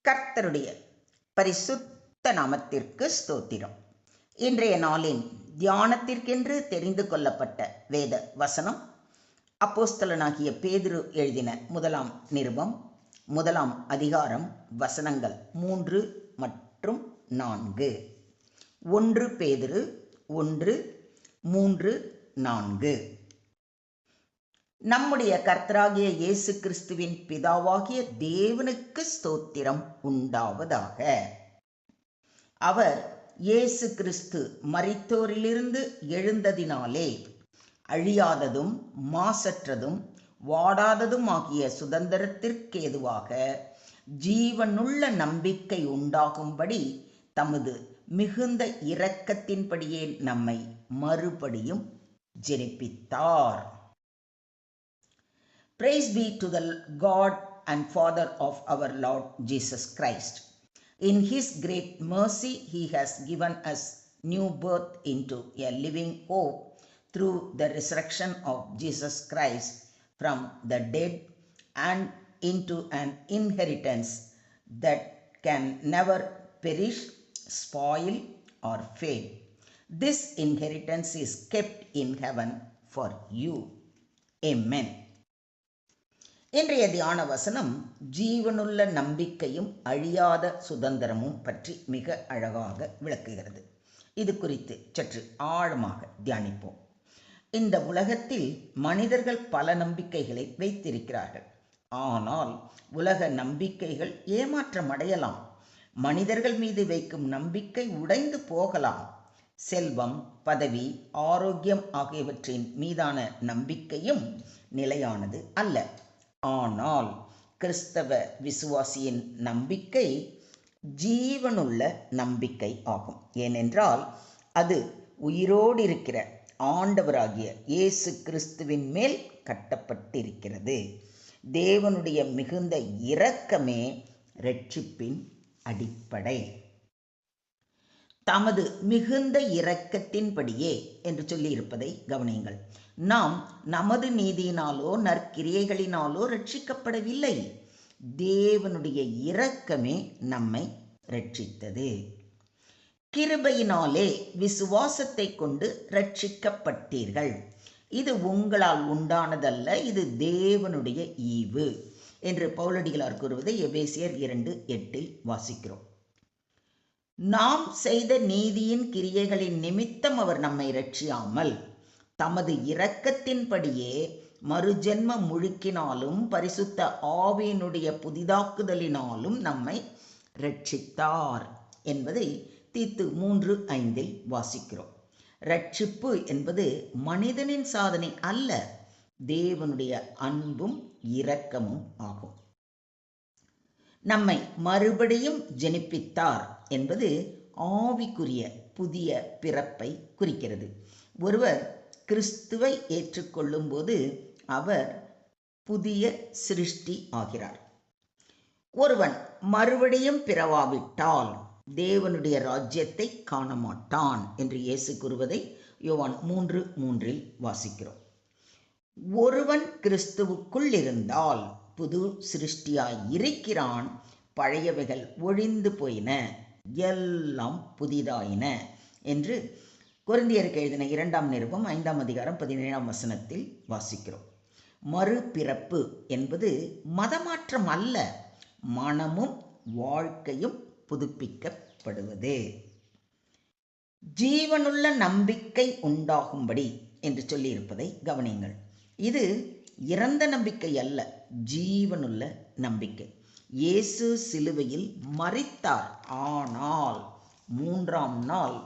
கர்த்தருடைய பரிசுத்த நாமத்திற்கு ஸ்தோத்திரம். இன்றைய நாளின் தியானத்திற்கென்று தெரிந்து கொள்ளப்பட்ட வேத வசனம் அப்போஸ்தலனாகிய பேதுரு எழுதின 1 நிருபம் 1 அதிகாரம் வசனங்கள் 3 மற்றும் 4. 1 பேதுரு 1, 3, 4. நம்முடைய கர்த்தராகிய இயேசு கிறிஸ்துவின் பிதாவாகிய தேவனுக்கு ஸ்தோத்திரம் உண்டாவதாக. அவர் இயேசு கிறிஸ்து மரித்தோரிலிருந்து எழுந்ததினாலே அழியாததும் மாசற்றதும் வாடாததும் ஆகிய சுதந்திரத்திற்கேதுவாக ஜீவனுள்ள நம்பிக்கை உண்டாகும்படி தமது மிகுந்த இரக்கத்தின்படியே நம்மை மறுபடியும் ஜெனிப்பித்தார். Praise be to the God and Father of our Lord Jesus Christ. In His great mercy, He has given us new birth into a living hope through the resurrection of Jesus Christ from the dead and into an inheritance that can never perish, spoil, or fade. This inheritance is kept in heaven for you. Amen. இன்றைய தியான வசனம் ஜீவனுள்ள நம்பிக்கையும் அழியாத சுதந்திரமும் பற்றி மிக அழகாக விளக்குகிறது. இது குறித்து சற்று ஆழமாக தியானிப்போம். இந்த உலகத்தில் மனிதர்கள் பல நம்பிக்கைகளை வைத்திருக்கிறார்கள். ஆனால் உலக நம்பிக்கைகள் ஏமாற்றம் அடையலாம். மனிதர்கள் மீது வைக்கும் நம்பிக்கை உடைந்து போகலாம். செல்வம், பதவி, ஆரோக்கியம் ஆகியவற்றின் மீதான நம்பிக்கையும் நிலையானது அல்ல. ஆனால் கிறிஸ்தவ விசுவாசியின் நம்பிக்கை ஜீவனுள்ள நம்பிக்கை ஆகும். ஏனென்றால் அது உயிரோடு இருக்கிற ஆண்டவராகிய இயேசு கிறிஸ்துவின் மேல் கட்டப்பட்டிருக்கிறது. தேவனுடைய மிகுந்த இரக்கமே இரட்சிப்பின் அடிப்படை. தமது மிகுந்த இரக்கத்தின்படியே என்று சொல்லியிருப்பதை கவனியுங்கள். நாம் நமது நீதியினாலோ நற்கிரியைகளினாலோ ரட்சிக்கப்படவில்லை. தேவனுடைய இரக்கமே நம்மை ரட்சித்தது. கிருபையினாலே விசுவாசத்தை கொண்டு ரட்சிக்கப்பட்டீர்கள். இது உங்களால் உண்டானதல்ல, இது தேவனுடைய ஈவு என்று பவுலடிகளார் கூறுவதை எபேசியர் 2:8 வாசிக்கிறோம். நாம் செய்த நீதியின் கிரியைகளின் நிமித்தம் அவர் நம்மை ரட்சியாமல் தமது இரக்கத்தின்படியே மறுஜென்ம முழுக்கினாலும் பரிசுத்த ஆவியினுடைய புதிதாக்குதலினாலும் நம்மை ரட்சித்தார் என்பதை தீத்து 3:5 வாசிக்கிறோம். ரட்சிப்பு என்பது மனிதனின் சாதனை அல்ல, தேவனுடைய அன்பும் இரக்கமும் ஆகும். நம்மை மறுபடியும் ஜெனிப்பித்தார் என்பது ஆவிக்குரிய புதிய பிறப்பை குறிக்கிறது. ஒருவர் கிறிஸ்துவை ஏற்றுக்கொள்ளும் போது அவர் புதிய சிருஷ்டி ஆகிறார். ஒருவன் மறுபடியும் பிறவாவிட்டால் தேவனுடைய ராஜ்யத்தை காண மாட்டான் என்று இயேசு கூறுவதை யோவான் 3:3 வாசிக்கிறோம். ஒருவன் கிறிஸ்துவுக்குள் இருந்தால் புது சிருஷ்டியாய் இருக்கிறான், பழையவைகள் ஒழிந்து போயின, எல்லாம் புதிதாயின என்று கொரிந்தியருக்கு எழுதின 2 நிருபம் 5 அதிகாரம் 17 வசனத்தில் வாசிக்கிறோம். மறுபிறப்பு என்பது மதமாற்றம் அல்ல, மனமும் வாழ்க்கையும் புதுப்பிக்கப்படுவது. ஜீவனுள்ள நம்பிக்கை உண்டாகும்படி என்று சொல்லியிருப்பதை கவனியுங்கள். இது இறந்த நம்பிக்கை அல்ல, ஜீவனுள்ள நம்பிக்கை. இயேசு சிலுவையில் மரித்தார், ஆனால் 3ஆம் நாள்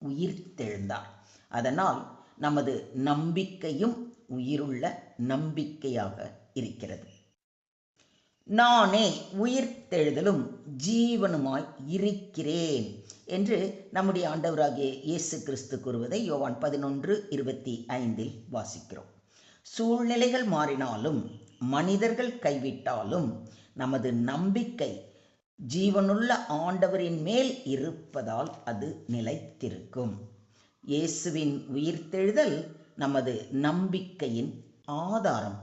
உயிர்த்தெழுந்தார். அதனால் நமது நம்பிக்கையும் உயிருள்ள நம்பிக்கையாக இருக்கிறது. நானே உயிர்த்தெழுதலும் ஜீவனுமாய் இருக்கிறேன் என்று நம்முடைய ஆண்டவராகிய இயேசு கிறிஸ்து கூறுவதை யோவான் 11:25 வாசிக்கிறோம். சூழ்நிலைகள் மாறினாலும் மனிதர்கள் கைவிட்டாலும் நமது நம்பிக்கை ஜீவனுள்ள ஆண்டவரின் மேல் இருப்பதால் அது நிலைத்திருக்கும். இயேசுவின் உயிர்த்தெழுதல் நமது நம்பிக்கையின் ஆதாரம்.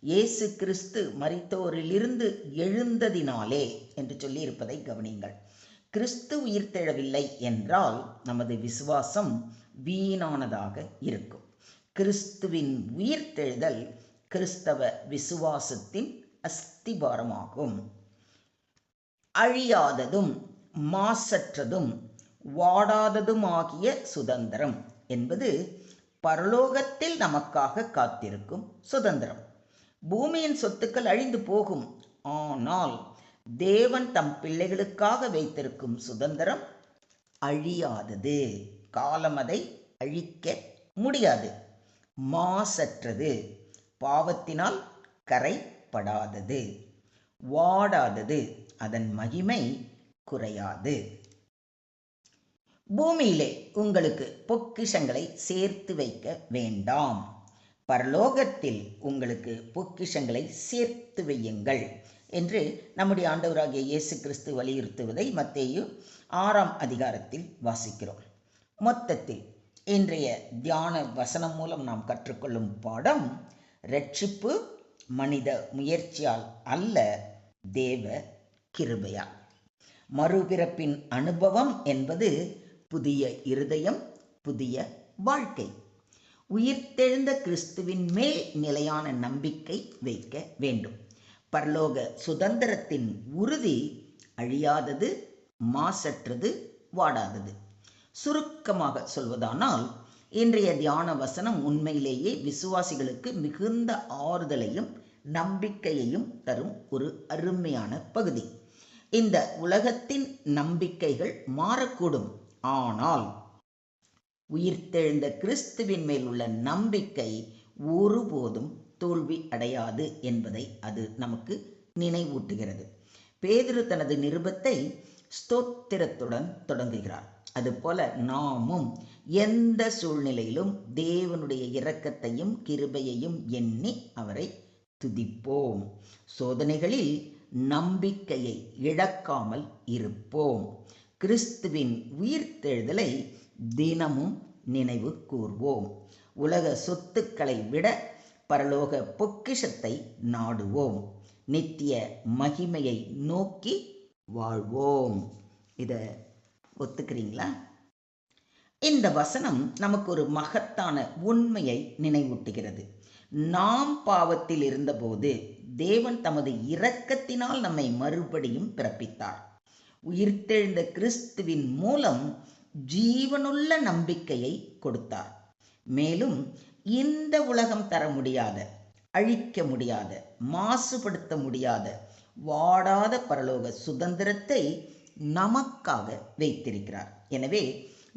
இயேசு கிறிஸ்து மரித்தோரிலிருந்து எழுந்ததினாலே என்று சொல்லியிருப்பதை கவனியுங்கள். கிறிஸ்து உயிர்த்தெழவில்லை என்றால் நமது விசுவாசம் வீணானதாக இருக்கும். கிறிஸ்துவின் உயிர்த்தெழுதல் கிறிஸ்தவ விசுவாசத்தின் அஸ்திபாரமாகும். அழியாததும் மாசற்றதும் வாடாததுமாகிய சுதந்திரம் என்பது பரலோகத்தில் நமக்காக காத்திருக்கும் சுதந்திரம். பூமியின் சொத்துக்கள் அழிந்து போகும், ஆனால் தேவன் தம் பிள்ளைகளுக்காக வைத்திருக்கும் சுதந்திரம் அழியாதது. காலம் அதை அழிக்க முடியாது. மாசற்றது, பாவத்தினால் கரைப்படாதது, வாடாதது, அதன் மகிமை குறையாது. பூமியிலே உங்களுக்கு பொக்கிஷங்களை சேர்த்து வைக்க வேண்டாம், பரலோகத்தில் உங்களுக்கு பொக்கிஷங்களை சேர்த்து வையுங்கள் என்று நம்முடைய ஆண்டவராகிய இயேசு கிறிஸ்து வலியுறுத்துவதை மத்தேயு 6ஆம் அதிகாரத்தில் வாசிக்கிறோம். மொத்தத்தில் இன்றைய தியான வசனம் மூலம் நாம் கற்றுக்கொள்ளும் பாடம், இரட்சிப்பு மனித முயற்சியால் அல்ல, தேவ கிருபையால். மறுபிறப்பின் அனுபவம் என்பது புதிய இருதயம், புதிய வாழ்க்கை. உயிர்த்தெழுந்த கிறிஸ்துவின் மேல் நிலையான நம்பிக்கை வைக்க வேண்டும். பரலோக சுதந்திரத்தின் உறுதி அழியாதது, மாசற்றது, வாடாதது. சுருக்கமாக சொல்வதானால், இன்றைய தியான வசனம் உண்மையிலேயே விசுவாசிகளுக்கு மிகுந்த ஆறுதலையும் நம்பிக்கையையும் தரும் ஒரு அருமையான பகுதி. இந்த உலகத்தின் நம்பிக்கைகள் மாறக்கூடும், ஆனால் உயிர்த்தெழுந்த கிறிஸ்துவின் மேல் உள்ள நம்பிக்கை ஒருபோதும் தோல்வி அடையாது என்பதை அது நமக்கு நினைவூட்டுகிறது. பேதுரு தனது நிருபத்தை ஸ்தோத்திரத்துடன் தொடங்குகிறார். அதுபோல நாமும் எந்த சூழ்நிலையிலும் தேவனுடைய இரக்கத்தையும் கிருபையையும் எண்ணி அவரை துதிப்போம். சோதனைகளில் நம்பிக்கையை இழக்காமல் இருப்போம். கிறிஸ்துவின் உயிர்த்தெழுதலை தினமும் நினைவு கூர்வோம். உலக சொத்துக்களை விட பரலோக பொக்கிஷத்தை நாடுவோம். நித்திய மகிமையை நோக்கி வாழ்வோம். இதை ஒத்துக்கிறீங்களா? இந்த வசனம் நமக்கு ஒரு மகத்தான உண்மையை நினைவூட்டுகிறது. நாம் பாவத்தில் இருந்தபோது தேவன் தமது இரக்கத்தினால் நம்மை மறுபடியும் பிறப்பித்தார். உயிர்த்தெழுந்த கிறிஸ்துவின் மூலம் ஜீவனுள்ள நம்பிக்கையை கொடுத்தார். மேலும் இந்த உலகம் தர முடியாத, அழிக்க முடியாத, மாசுபடுத்த முடியாத, வாடாத பரலோக சுதந்திரத்தை நமக்காக வைத்திருக்கிறார். எனவே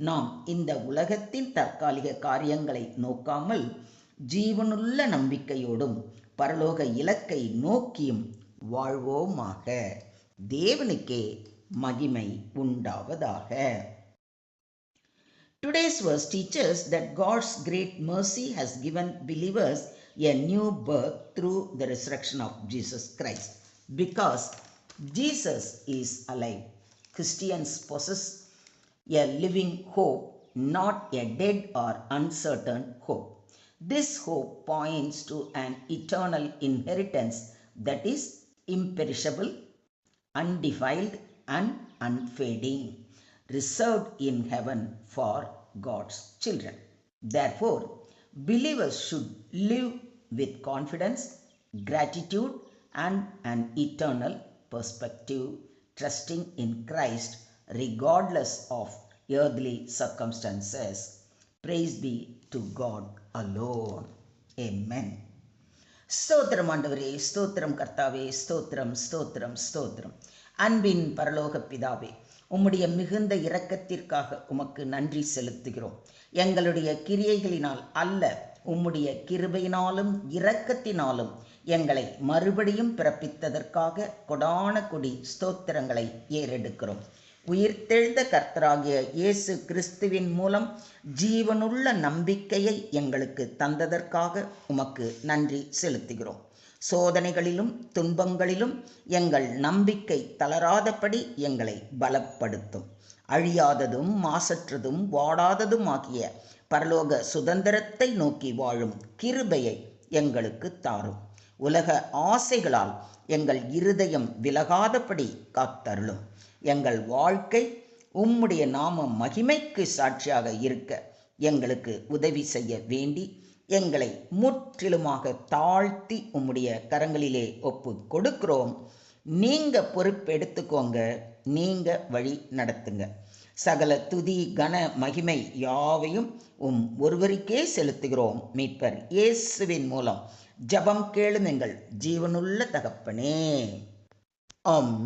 நாம் இந்த உலகத்தின் தற்காலிக காரியங்களை நோக்காமல் ஜீவனுள்ள நம்பிக்கையோடும் பரலோக இலக்கை நோக்கியும் வாழ்வோமாக. தேவனுக்கே மகிமை உண்டாவதாக. Today's verse teaches that God's great mercy has given believers a new birth through the resurrection of Jesus Christ. Because Jesus is alive, Christians possess a living hope, not a dead or uncertain hope. This hope points to an eternal inheritance that is imperishable, undefiled, and unfading, reserved in heaven for God's children. Therefore, believers should live with confidence, gratitude, and an eternal perspective, trusting in Christ regardless of earthly circumstances. Praise be to God alone. Amen. ஸ்தோத்திரம் ஆண்டவரே, ஸ்தோத்திரம் கர்த்தாவே, ஸ்தோத்திரம் ஸ்தோத்திரம் ஸ்தோத்திரம். அன்பின் பரலோக பிதாவே, உம்முடைய மிகுந்த இரக்கத்திற்காக உமக்கு நன்றி செலுத்துகிறோம். எங்களுடைய கிரியைகளினால் அல்ல, உம்முடைய கிருபையினாலும் இரக்கத்தினாலும் எங்களை மறுபடியும் பிறப்பித்ததற்காக கொடான கொடி ஸ்தோத்திரங்களை ஏறெடுக்கிறோம். உயிர்த்தெழுந்த கர்த்தராகிய இயேசு கிறிஸ்துவின் மூலம் ஜீவனுள்ள நம்பிக்கையை எங்களுக்கு தந்ததற்காக உமக்கு நன்றி செலுத்துகிறோம். சோதனைகளிலும் துன்பங்களிலும் எங்கள் நம்பிக்கை தளராதபடி எங்களை பலப்படுத்தும். அழியாததும் மாசற்றதும் வாடாததும் ஆகிய பரலோக சுதந்திரத்தை நோக்கி வாழும் கிருபையை எங்களுக்கு தாரும். உலக ஆசைகளால் எங்கள் இருதயம் விலகாதபடி காத்தருளும். எங்கள் வாழ்க்கை உம்முடைய நாம மகிமைக்கு சாட்சியாக இருக்க எங்களுக்கு உதவி செய்ய வேண்டி எங்களை முற்றிலுமாக தாழ்த்தி உம்முடைய கரங்களிலே ஒப்பு கொடுக்கிறோம். நீங்க பொறுப்பெடுத்துக்கோங்க, நீங்க வழி நடத்துங்க. சகல துதி கன மகிமை யாவையும் ஒருவருக்கே செலுத்துகிறோம். மீட்பர் இயேசுவின் மூலம் ஜெபம் கேளும் எங்கள் ஜீவனுள்ள தகப்பனே. ஆம்.